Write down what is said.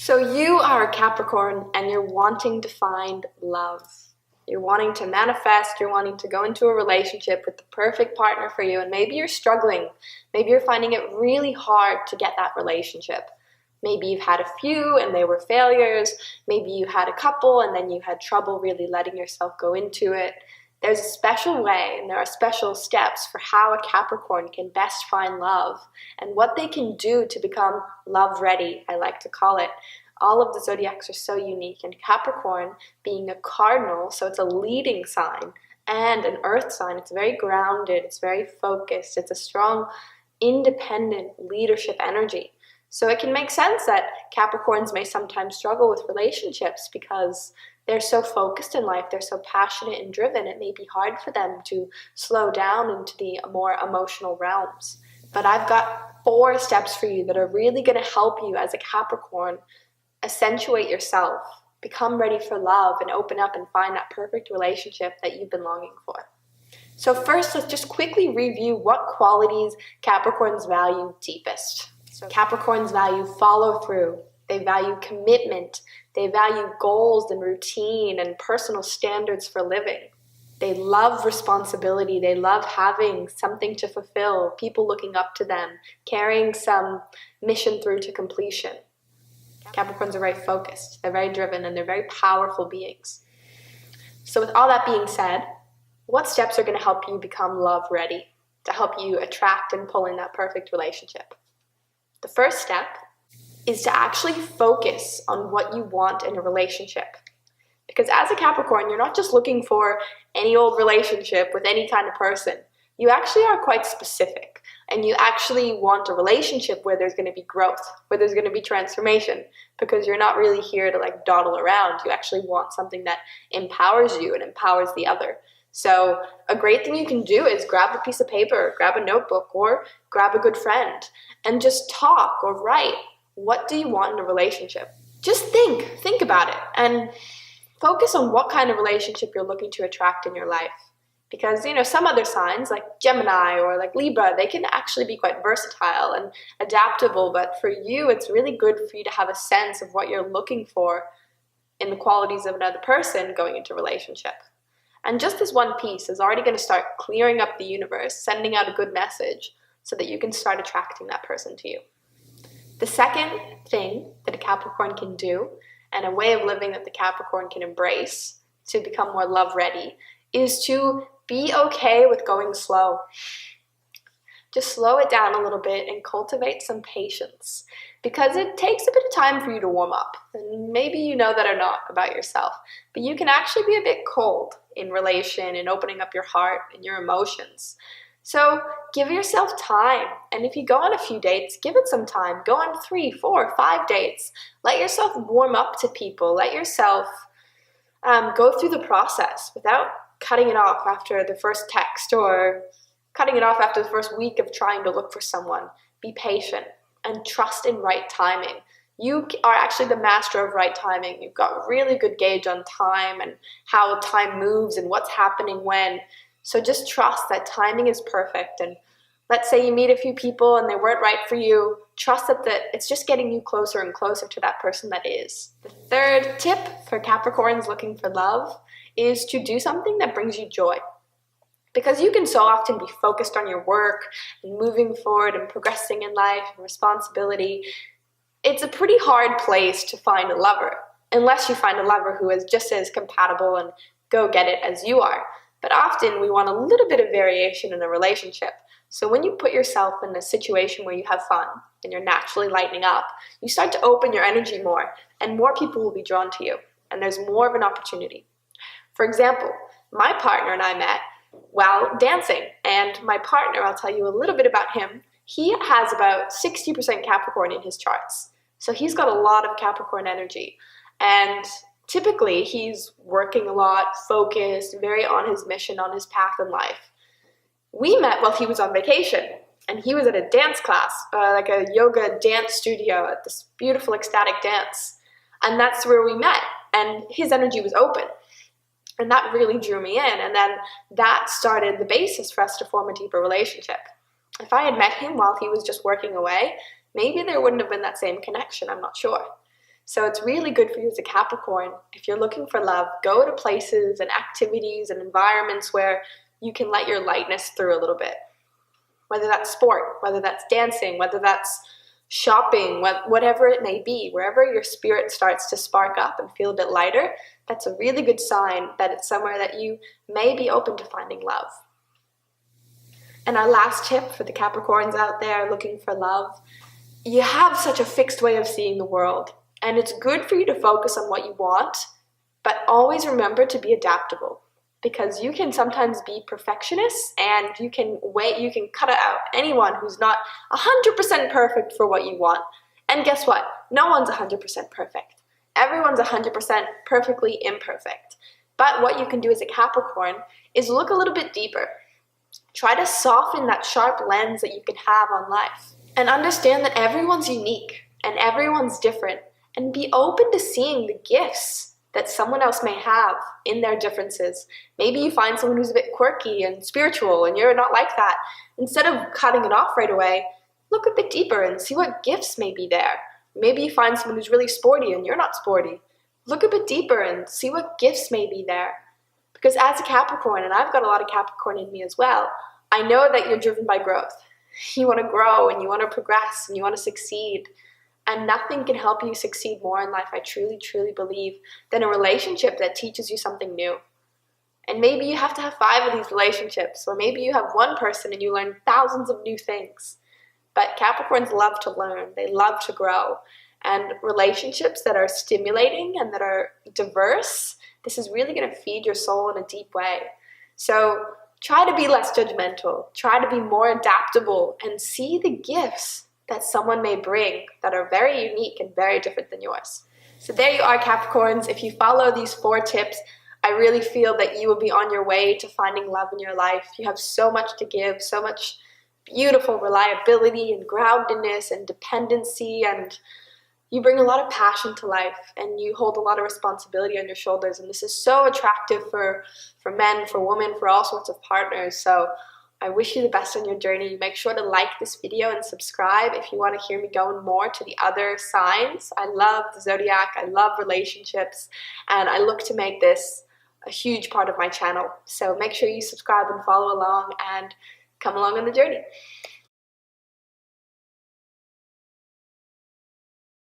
So you are a Capricorn and you're wanting to find love. You're wanting to manifest, you're wanting to go into a relationship with the perfect partner for you, and maybe you're struggling. Maybe you're finding it really hard to get that relationship. Maybe you've had a few and they were failures. Maybe you had a couple and then you had trouble really letting yourself go into it. There's a special way and there are special steps for how a Capricorn can best find love and what they can do to become love ready, I like to call it. All of the zodiacs are so unique, and Capricorn being a cardinal, so it's a leading sign and an earth sign, it's very grounded, it's very focused, it's a strong, independent leadership energy. So it can make sense that Capricorns may sometimes struggle with relationships because they're so focused in life, they're so passionate and driven, it may be hard for them to slow down into the more emotional realms. But I've got 4 steps for you that are really going to help you as a Capricorn accentuate yourself, become ready for love, and open up and find that perfect relationship that you've been longing for. So first, let's just quickly review what qualities Capricorns value deepest. So Capricorns value follow through. They value commitment. They value goals and routine and personal standards for living. They love responsibility. They love having something to fulfill, people looking up to them, carrying some mission through to completion. Capricorns are very focused, they're very driven, and they're very powerful beings. So with all that being said, what steps are going to help you become love ready, to help you attract and pull in that perfect relationship? The first step is to actually focus on what you want in a relationship. Because as a Capricorn, you're not just looking for any old relationship with any kind of person. You actually are quite specific, and you actually want a relationship where there's going to be growth, where there's going to be transformation, because you're not really here to like dawdle around. You actually want something that empowers you and empowers the other. So a great thing you can do is grab a piece of paper, grab a notebook, or grab a good friend and just talk or write. What do you want in a relationship? Just think about it, and focus on what kind of relationship you're looking to attract in your life. Because, some other signs like Gemini or like Libra, they can actually be quite versatile and adaptable. But for you, it's really good for you to have a sense of what you're looking for in the qualities of another person going into a relationship. And just this one piece is already going to start clearing up the universe, sending out a good message so that you can start attracting that person to you. The second thing that a Capricorn can do, and a way of living that the Capricorn can embrace to become more love ready, is to be okay with going slow. Just slow it down a little bit and cultivate some patience, because it takes a bit of time for you to warm up. And maybe you know that or not about yourself, but you can actually be a bit cold in relation and opening up your heart and your emotions. So give yourself time. And if you go on a few dates, give it some time. Go on 3, 4, 5 dates. Let yourself warm up to people. Let yourself go through the process without cutting it off after the first text or cutting it off after the first week of trying to look for someone. Be patient and trust in right timing. You are actually the master of right timing. You've got a really good gauge on time and how time moves and what's happening when. So just trust that timing is perfect. And let's say you meet a few people and they weren't right for you. Trust that it's just getting you closer and closer to that person that is. The third tip for Capricorns looking for love is to do something that brings you joy. Because you can so often be focused on your work and moving forward and progressing in life and responsibility. It's a pretty hard place to find a lover, unless you find a lover who is just as compatible and go get it as you are. But often we want a little bit of variation in a relationship. So when you put yourself in a situation where you have fun and you're naturally lightening up, you start to open your energy more, and more people will be drawn to you, and there's more of an opportunity. For example, my partner and I met while dancing, and my partner, I'll tell you a little bit about him. He has about 60% Capricorn in his charts. So he's got a lot of Capricorn energy, and typically he's working a lot, focused, very on his mission, on his path in life. We met while he was on vacation, and he was at a dance class, like a yoga dance studio at this beautiful ecstatic dance. And that's where we met, and his energy was open. And that really drew me in, and then that started the basis for us to form a deeper relationship. If I had met him while he was just working away, maybe there wouldn't have been that same connection, I'm not sure. So it's really good for you as a Capricorn. If you're looking for love, go to places and activities and environments where you can let your lightness through a little bit. Whether that's sport, whether that's dancing, whether that's shopping, whatever it may be, wherever your spirit starts to spark up and feel a bit lighter, that's a really good sign that it's somewhere that you may be open to finding love. And our last tip for the Capricorns out there looking for love, you have such a fixed way of seeing the world. And it's good for you to focus on what you want, but always remember to be adaptable. Because you can sometimes be perfectionists and you can cut out anyone who's not 100% perfect for what you want. And guess what? No one's 100% perfect. Everyone's 100% perfectly imperfect. But what you can do as a Capricorn is look a little bit deeper. Try to soften that sharp lens that you can have on life. And understand that everyone's unique and everyone's different. And be open to seeing the gifts that someone else may have in their differences. Maybe you find someone who's a bit quirky and spiritual and you're not like that. Instead of cutting it off right away, look a bit deeper and see what gifts may be there. Maybe you find someone who's really sporty and you're not sporty. Look a bit deeper and see what gifts may be there. Because as a Capricorn, and I've got a lot of Capricorn in me as well, I know that you're driven by growth. You want to grow and you want to progress and you want to succeed. And nothing can help you succeed more in life, I truly, truly believe, than a relationship that teaches you something new. And maybe you have to have 5 of these relationships, or maybe you have one person and you learn thousands of new things. But Capricorns love to learn, they love to grow. And relationships that are stimulating and that are diverse, this is really going to feed your soul in a deep way. So try to be less judgmental, try to be more adaptable, and see the gifts that someone may bring that are very unique and very different than yours. So there you are, Capricorns. If you follow these 4 tips, I really feel that you will be on your way to finding love in your life. You have so much to give, so much beautiful reliability and groundedness and dependency, and you bring a lot of passion to life and you hold a lot of responsibility on your shoulders. And this is so attractive for men, for women, for all sorts of partners. So I wish you the best on your journey. Make sure to like this video and subscribe if you want to hear me go more to the other signs. I love the zodiac, I love relationships, and I look to make this a huge part of my channel. So make sure you subscribe and follow along and come along on the journey.